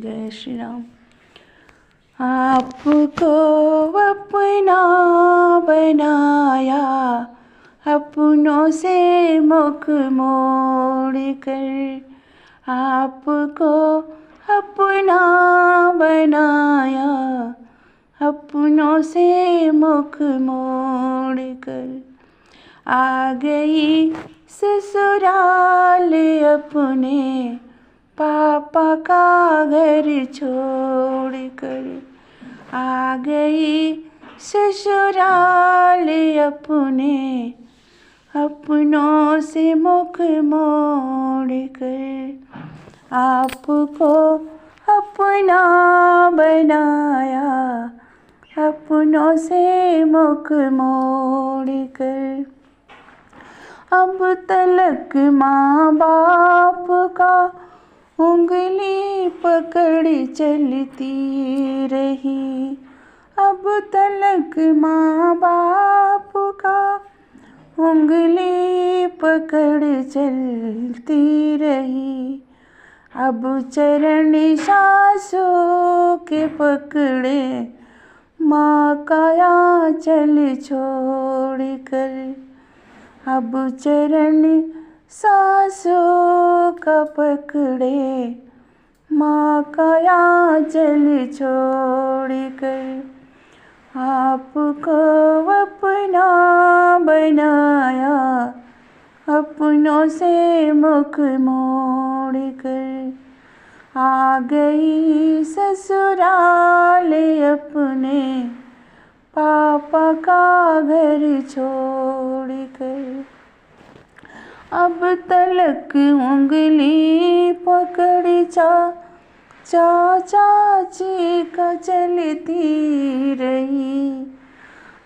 जय श्री राम। आपको अपना बनाया, अपनों से मुख मोड़ कर। आपको अपना बनाया, अपनों से मुख मोड़ कर। आ गई ससुराल अपने पापा का घर छोड़ कर। आ गई ससुराल अपने अपनों से मुख मोड़ कर। आपको अपना बनाया, अपनों से मुख मोड़ कर। अब तलक माँ बाप का उंगली पकड़ चलती रही। अब तलक माँ बाप का उंगली पकड़ चलती रही। अब चरण सासों के पकड़े, माँ का आंचल छोड़ कर। अब चरण सासों का पकड़े, माँ का आंचल छोड़ कर। आपको अपना बनाया, अपनों से मुख मोड़ कर। आ गई ससुराल अपने पापा का घर छोड़ कर। अब तलक उंगली पकड़ चाची का चलती रही।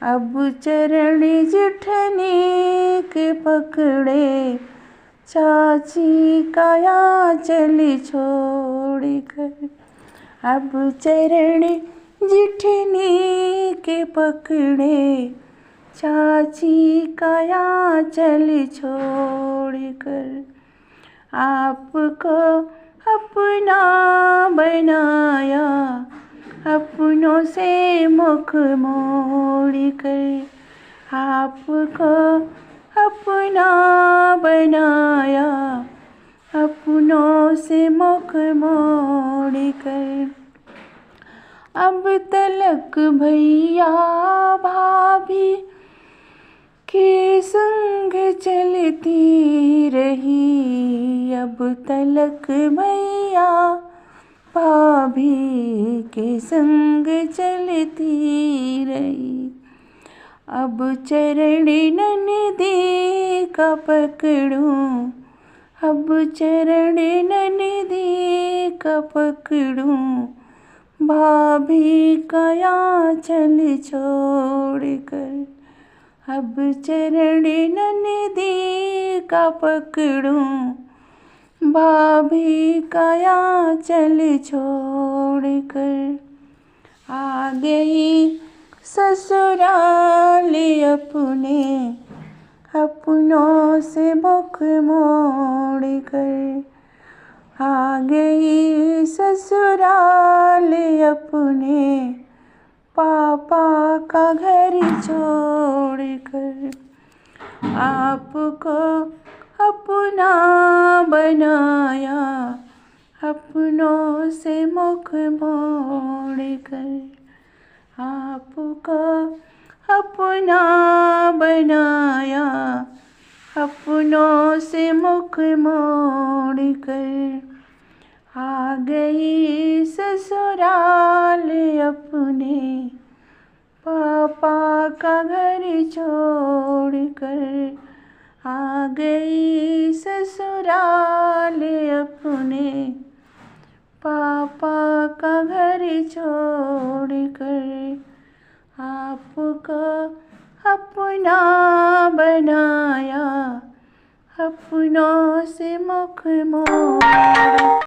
अब चरण जेठनी के पकड़े, चाची का आंचल छोड़ कर। अब चरण जेठनी के पकड़े, चाची का आंचल छोड़ कर। आपको अपना बनाया, अपनों से मुख मोड़ कर। आपको अपना बनाया, अपनों से मुख मोड़ कर। अब तलक भैया भाभी के संग चलती रही। अब तलक भैया भाभी के संग चलती रही। अब चरण ननदी का पकड़ूं, अब चरण ननदी का पकड़ूं, भाभी का आंचल छोड़ कर। अब चरण ननदी का पकड़ूं, भाभी का आंचल छोड़ कर। आ गई ससुराल अपने अपनों से मुख मोड़ कर। आ गई ससुराल अपने पापा का घर छोड़ कर। आपको अपना बनाया, अपनों से मुख मोड़ कर। आपको अपना बनाया, अपनों से मुख मोड़ कर। आ गई ससुराल अपने पापा का घर छोड़ कर। आ गई ससुराल अपने पापा का घर छोड़ कर। आपको अपना बनाया, अपनों से मुख मोड़